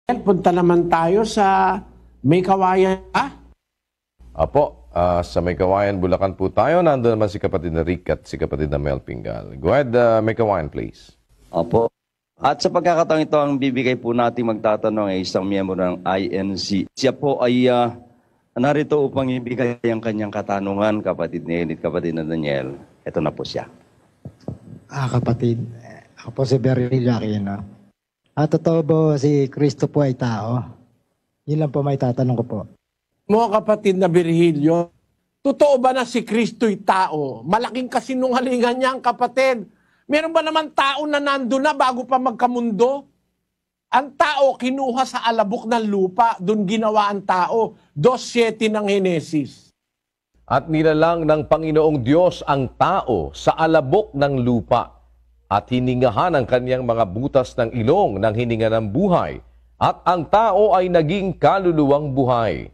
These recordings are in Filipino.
Punta naman tayo sa May Kawayan. Apo, sa May Kawayan, Bulacan po tayo. Nandun naman si kapatid na Rick at si kapatid na Mel Pingal. Go ahead, May Kawayan, please. Opo. At sa pagkakataon ito, ang bibigay po natin magtatanong ay isang miyembro ng INC. Siya po ay narito upang ibigay ang kanyang katanungan, kapatid ni Edith, kapatid na Daniel. Ito na po siya. Kapatid, ako po si Beryl Aquino. Totoo po si Kristo po ay tao? Yun lang po may tatanong ko po. Mo kapatid na Virgilio, totoo ba na si Kristo'y tao? Malaking kasinungalingan niya ang kapatid. Meron ba naman tao na nando na bago pa magkamundo? Ang tao kinuha sa alabok ng lupa, doon ginawa ang tao. 2:7 ng Henesis. At nilalang ng Panginoong Diyos ang tao sa alabok ng lupa at hiningahan ang kanyang mga butas ng ilong ng hininga ng buhay, at ang tao ay naging kaluluwang buhay.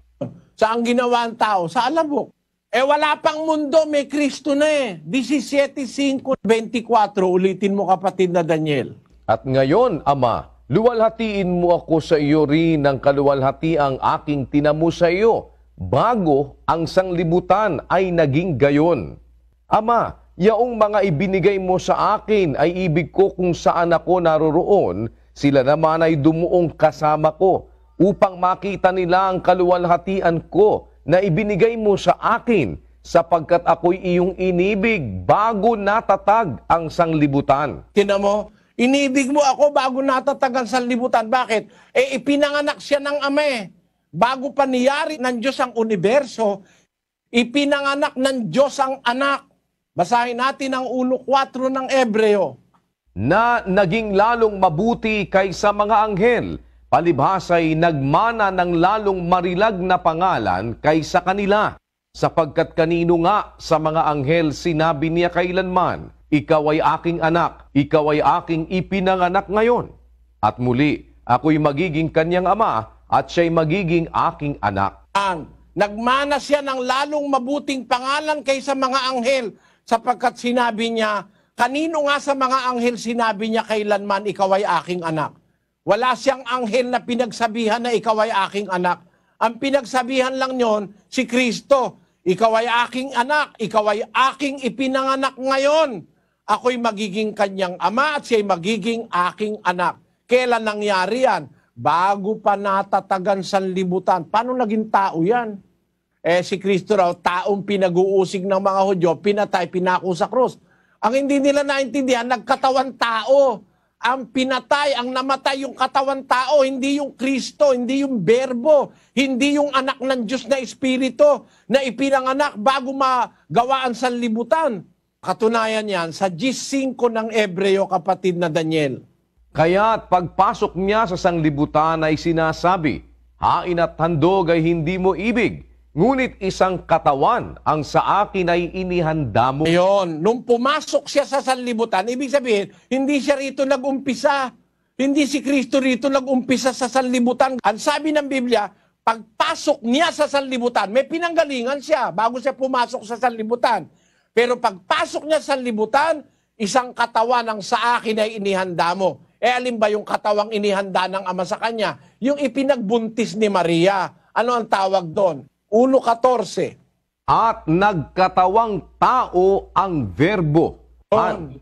Saan ginawa ang tao? Sa alabok. Wala pang mundo, may Kristo na eh. 17:5-24, ulitin mo kapatid na Daniel. At ngayon, Ama, luwalhatiin mo ako sa iyo rin ng kaluwalhati ang aking tinamo sa iyo, bago ang sanglibutan ay naging gayon. Ama, yaong mga ibinigay mo sa akin ay ibig ko kung saan ako naroroon, sila naman ay dumuong kasama ko, upang makita nila ang kaluwalhatian ko na ibinigay mo sa akin, sapagkat ako'y iyong inibig bago natatag ang sanglibutan. Tinan mo, inibig mo ako bago natatag ang sanlibutan. Bakit? Ipinanganak siya ng Ama eh. Bago pa niyari ng Diyos ang universo, ipinanganak ng Diyos ang anak. Basahin natin ang 1:4 ng Ebreo. Na naging lalong mabuti kaysa mga anghel, palibhasa'y nagmana ng lalong marilag na pangalan kaysa kanila. Sapagkat kanino nga sa mga anghel sinabi niya kailanman, ikaw ay aking anak, ikaw ay aking ipinanganak ngayon. At muli, ako'y magiging kanyang ama, at siya'y magiging aking anak. Nagmana siya ng lalong mabuting pangalan kaysa mga anghel, sapagkat sinabi niya, kanino nga sa mga anghel sinabi niya kailanman, ikaw ay aking anak. Wala siyang anghel na pinagsabihan na ikaw ay aking anak. Ang pinagsabihan lang niyon, si Kristo, ikaw ay aking anak, ikaw ay aking ipinanganak ngayon. Ako'y magiging kanyang ama at siya'y magiging aking anak. Kailan nangyari yan? Bago pa natatagan sanlibutan. Paano naging tao yan? Si Kristo raw, taong pinag-uusig ng mga Hudyo, pinatay, pinako sa krus. Ang hindi nila naintindihan, nagkatawan tao. Ang pinatay, ang namatay yung katawan tao, hindi yung Kristo, hindi yung Berbo, hindi yung anak ng Diyos na Espiritu na ipinanganak bago magawa ang sanlibutan. Katunayan yan sa 10:5 ng Ebreo, kapatid na Daniel. Kaya't pagpasok niya sa sanglibutan ay sinasabi, hain at handog ay hindi mo ibig, ngunit isang katawan ang sa akin ay inihanda mo. Ayun, nung pumasok siya sa sanlibutan, ibig sabihin, hindi siya rito nag-umpisa. Hindi si Kristo rito nag-umpisa sa sanlibutan. Ang sabi ng Biblia, pagpasok niya sa sanlibutan, may pinanggalingan siya bago siya pumasok sa sanlibutan. Pero pagpasok niya sa sanlibutan, isang katawan ang sa akin ay inihanda mo. Alin ba yung katawang inihanda ng Ama sa kanya? Yung ipinagbuntis ni Maria. Ano ang tawag doon? 1:14. At nagkatawang tao ang verbo. Ang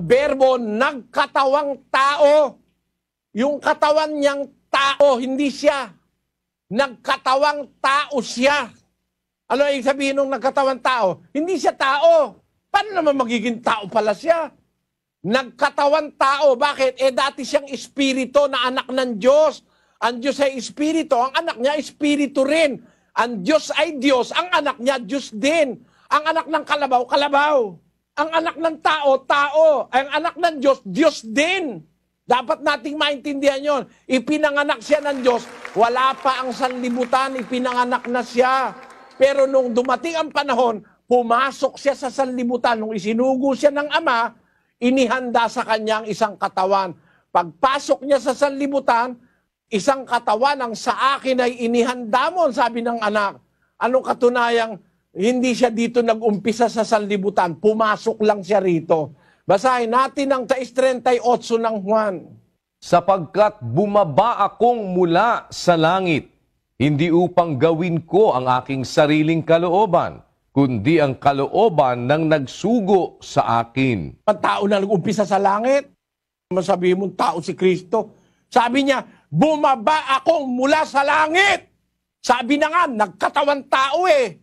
verbo, nagkatawang tao. Yung katawan niyang tao, hindi siya. Nagkatawang tao siya. Ano ang sabihin ng nagkatawang tao? Hindi siya tao. Paano naman magiging tao pala siya? Nagkatawang tao. Bakit? Dati siyang espiritu na anak ng Diyos. Ang Diyos ay espiritu, ang anak niya espiritu rin. Ang Diyos ay Diyos, ang anak niya Diyos din. Ang anak ng kalabaw, kalabaw. Ang anak ng tao, tao. Ang anak ng Diyos, Diyos din. Dapat nating maintindihan yon. Ipinanganak siya ng Diyos, wala pa ang sanlibutan, ipinanganak na siya. Pero nung dumating ang panahon, pumasok siya sa sanlibutan. Nung isinugo siya ng Ama, inihanda sa kanyang isang katawan. Pagpasok niya sa sanlibutan, isang katawan ang sa akin ay inihanda mo, sabi ng anak. Anong katunayang hindi siya dito nag-umpisa sa sanlibutan, pumasok lang siya rito. Basahin natin ang 6:38 ng Juan. sapagkat bumaba akong mula sa langit, hindi upang gawin ko ang aking sariling kalooban, kundi ang kalooban ng nagsugo sa akin. Ang tao na nag-umpisa sa langit, masabihin mong tao si Kristo. Sabi niya, bumaba akong mula sa langit. Sabi na nga, nagkatawan tao eh.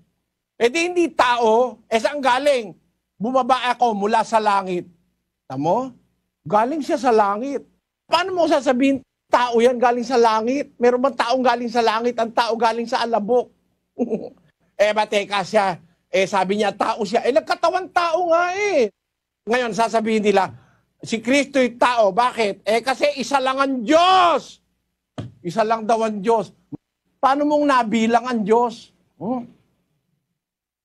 E di hindi tao, saan galing? Bumaba ako mula sa langit. Tamo? Galing siya sa langit. Paano mo sasabihin, tao yan galing sa langit? Meron bang taong galing sa langit? Ang tao galing sa alabok. Teka siya. Sabi niya, tao siya. Nagkatawan tao nga eh. Ngayon, sasabihin nila, si Kristo'y tao. Bakit? Kasi isa lang ang Diyos. Isa lang daw ang Diyos. Paano mong nabilang ang Diyos?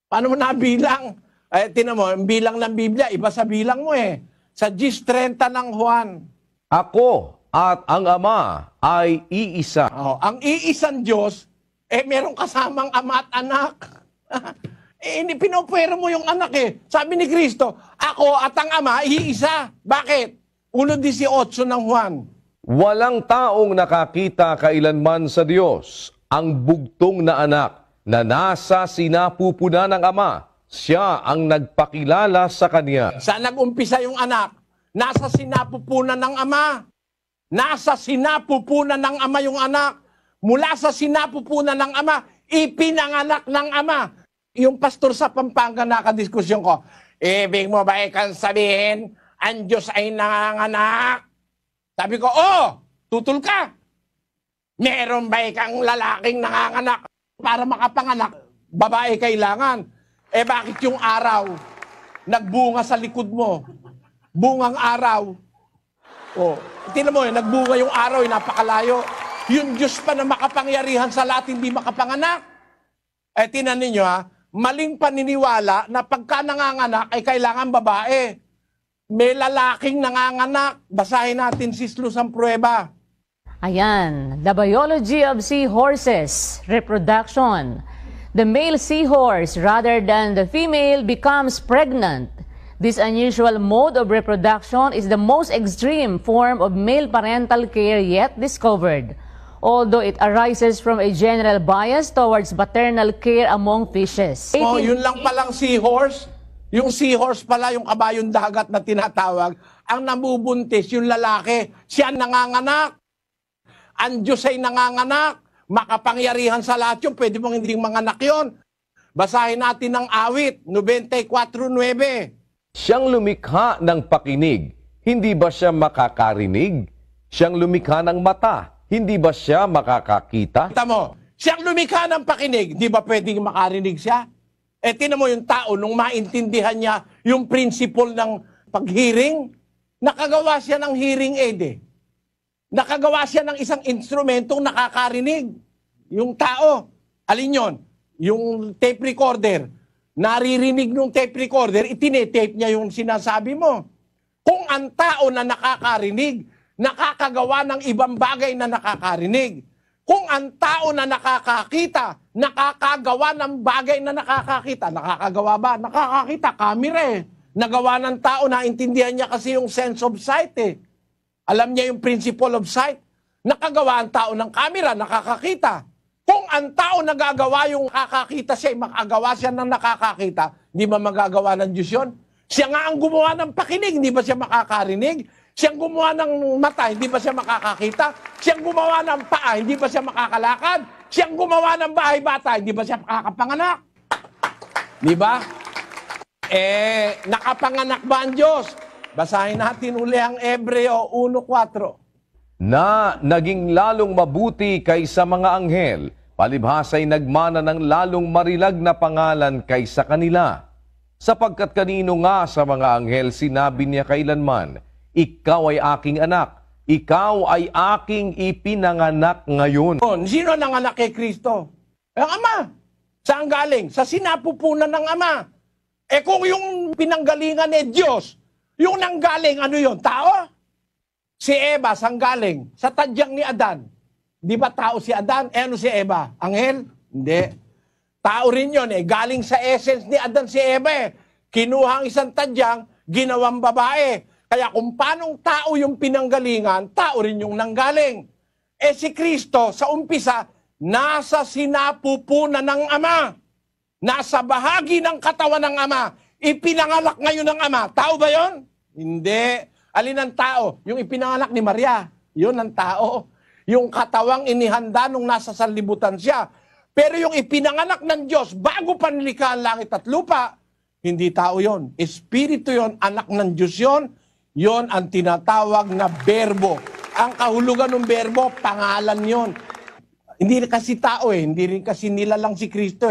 Paano mo nabilang? Tinan mo, ang bilang ng Biblia, iba sa bilang mo eh. Sa 10:30 ng Juan. Ako at ang Ama ay iisa. Ang iisang Diyos, meron kasamang ama at anak. Pinopwera mo yung anak eh. Sabi ni Kristo, ako at ang Ama, iisa. Bakit? 1:18 ng Juan. Walang taong nakakita kailanman sa Diyos ang bugtong na anak na nasa sinapupunan ng Ama. Siya ang nagpakilala sa Kanya. Saan nag-umpisa yung anak? Nasa sinapupunan ng Ama. Nasa sinapupunan ng Ama yung anak. Mula sa sinapupunan ng Ama, ipinanganak ng Ama. Yung pastor sa Pampanga nakadiskusyon ko, ibig mo ba ikang sabihin, ang Diyos ay nanganganak? Sabi ko, tutol ka. Meron ba ikang lalaking nanganganak para makapanganak? Babae kailangan. Bakit yung araw nagbunga sa likod mo? Bungang araw. Tingnan mo, nagbunga yung araw, napakalayo. Yung Diyos pa na makapangyarihan sa lahat, hindi makapanganak. Tingnan ninyo maling paniniwala na pagka nanganganak ay kailangan babae. May lalaking nanganganak. Basahin natin si Luz ang pruweba. Ayan, the biology of seahorses, reproduction. The male seahorse, rather than the female, becomes pregnant. This unusual mode of reproduction is the most extreme form of male parental care yet discovered, although it arises from a general bias towards paternal care among fishes. Yun lang palang seahorse. Yung seahorse pala, yung kabayong dagat na tinatawag, ang nabubuntis, yung lalaki, siya nanganganak. Ang Diyos ay nanganganak. Makapangyarihan sa lahat yun. Pwede mong hindi manganak yun. Basahin natin ang awit, 94:9. Siyang lumikha ng pakinig, hindi ba siya makakarinig? Siyang lumikha ng mata, hindi ba siya makakakita? Kita mo, siyang lumikha ng pakinig, di ba pwedeng makarinig siya? Tingnan mo yung tao, nung maintindihan niya yung principle ng pag-hearing, nakagawa siya ng hearing aid eh. Nakagawa siya ng isang instrumentong nakakarinig. Yung tao, alin yon? Yung tape recorder. Naririnig ng tape recorder, itinetape niya yung sinasabi mo. Kung ang tao na nakakarinig, nakakagawa ng ibang bagay na nakakarinig. Kung ang tao na nakakakita, nakakagawa ng bagay na nakakakita. Nakakagawa ba? Nakakakita, camera eh. Nagawa ng tao, naintindihan niya kasi yung sense of sight eh. Alam niya yung principle of sight. Nakagawa ang tao ng camera, nakakakita. Kung ang tao nagagawa yung nakakakita siya, makagawa siya ng nakakakita, hindi ba magagawa ng Diyos yun? Siya nga ang gumawa ng pakinig, hindi ba siya makakarinig? Siyang gumawa ng mata, hindi ba siya makakakita? Siyang gumawa ng paa, hindi ba siya makakalakad? Siyang gumawa ng bahay bata, hindi ba siya makakapanganak? Di ba? Nakapanganak ba ang Diyos? Basahin natin uli ang Hebreo 1:4. Na naging lalong mabuti kaysa mga anghel, palibhasa'y nagmana ng lalong marilag na pangalan kaysa kanila. Sapagkat kanino nga sa mga anghel sinabi niya kailanman, ikaw ay aking anak, ikaw ay aking ipinanganak ngayon. Sino nanganak kay Kristo? Ang Ama. Saan galing? Sa sinapupunan ng Ama. Kung yung pinanggalingan ni Diyos, yung nanggaling, ano yun? Tao? Si Eva, saan galing? Sa tadyang ni Adan. Di ba tao si Adan? Ano si Eva? Anghel? Hindi. Tao rin yun eh. Galing sa essence ni Adan si Eva eh. Kinuha ang isang tadyang, ginawang babae. Kaya kung paanong tao yung pinanggalingan, tao rin yung nanggaling. Eh si Kristo, sa umpisa, nasa sinapupunan ng Ama. Nasa bahagi ng katawan ng Ama. Ipinanganak ngayon ng Ama. Tao ba yon? Hindi. Alin ang tao? Yung ipinanganak ni Maria. Yun ang tao. Yung katawang inihanda nung nasa sanlibutan siya. Pero yung ipinanganak ng Diyos, bago pa nilikha ang langit at lupa, hindi tao yon. Espiritu yon, anak ng Diyos yon. Yon ang tinatawag na berbo. Ang kahulugan ng berbo, pangalan yon. Hindi kasi tao hindi rin kasi nilalang si Kristo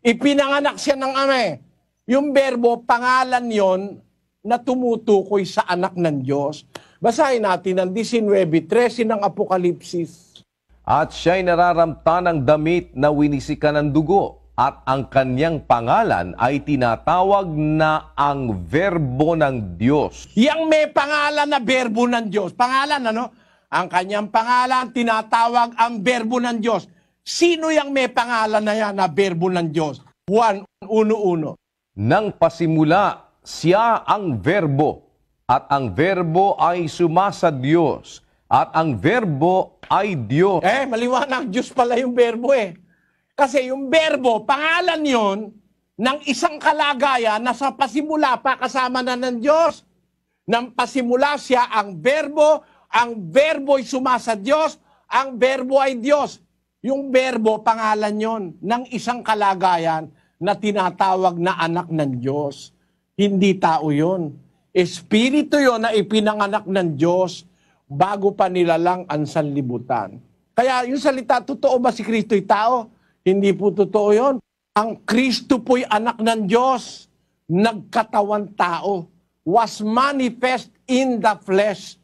Ipinanganak siya ng Ama Yung berbo, pangalan yon na tumutukoy sa anak ng Diyos. Basahin natin ang 19:13 ng Apokalipsis. At siya'y nararamta ng damit na winisikan ng dugo, at ang kanyang pangalan ay tinatawag na ang Verbo ng Diyos. Yang may pangalan na Verbo ng Diyos. Pangalan, ano? Ang kanyang pangalan, tinatawag ang Verbo ng Diyos. Sino yung may pangalan na yan na Verbo ng Diyos? Juan 1:1. Nang pasimula, siya ang Verbo, at ang Verbo ay sumasa Diyos, at ang Verbo ay Diyos. Maliwanag, Diyos pala yung Verbo Kasi yung Verbo, pangalan yon ng isang kalagayan na sa pasimula pa kasama na ng Diyos. Nang pasimula siya ang Verbo ay sumasa Diyos, ang Verbo ay Diyos. Yung Verbo, pangalan yon ng isang kalagayan na tinatawag na anak ng Diyos. Hindi tao yon. Espiritu yon na ipinanganak ng Diyos bago pa nilalang ang sanlibutan. Kaya yung salita, totoo ba si Kristo'y tao? Hindi po totoo yun. Ang Kristo po'y anak ng Diyos, nagkatawan tao, was manifest in the flesh.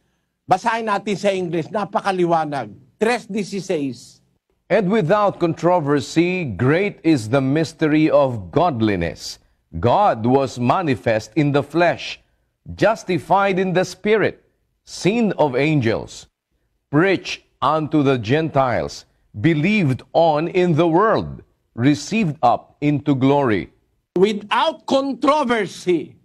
Basahin natin sa English, napakaliwanag. 3:16. And without controversy, great is the mystery of godliness. God was manifest in the flesh, justified in the spirit, seen of angels, preached unto the Gentiles, believed on in the world, received up into glory. Without controversy,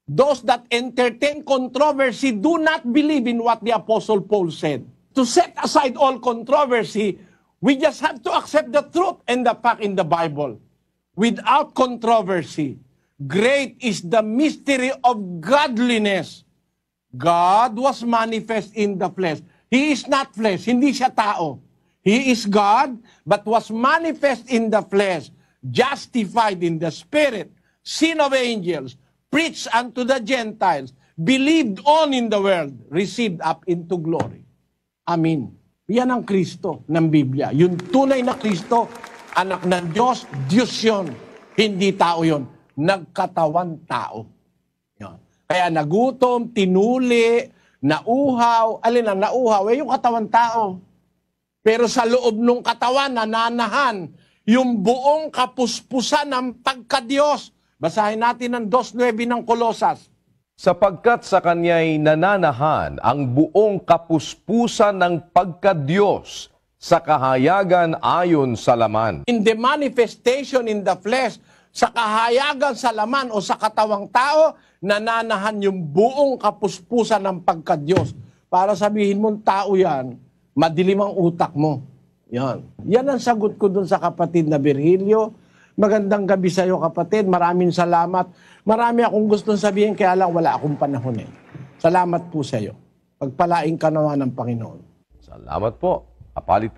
those that entertain controversy do not believe in what the Apostle Paul said. To set aside all controversy, we just have to accept the truth and the fact in the Bible. Without controversy, great is the mystery of godliness. God was manifest in the flesh. He is not flesh, hindi siya tao. He is God, but was manifest in the flesh, justified in the spirit, seen of angels, preached unto the Gentiles, believed on in the world, received up into glory. Amen. Yan ang Kristo ng Biblia. Yung tunay na Kristo, anak ng Diyos, Diyos yun. Hindi tao yun. Nagkatawan tao. Yan. Kaya nagutom, tinuli, nauhaw. Alin ang nauhaw? Yung katawan tao. Pero sa loob ng katawan, nananahan yung buong kapuspusan ng pagka-Diyos. Basahin natin ang 2:9 ng Kolosas. Sapagkat sa kanya'y nananahan ang buong kapuspusan ng pagka-Diyos sa kahayagan ayon sa laman. In the manifestation in the flesh, sa kahayagan sa laman o sa katawang tao, nananahan yung buong kapuspusan ng pagka-Diyos. Para sabihin mong tao yan, madilim ang utak mo. Yan. Yan ang sagot ko dun sa kapatid na Virgilio. Magandang gabi sa iyo, kapatid. Maraming salamat. Marami akong gustong sabihin, kaya lang wala akong panahon Salamat po sa iyo. Pagpalain ka naman ng Panginoon. Salamat po. Kapalit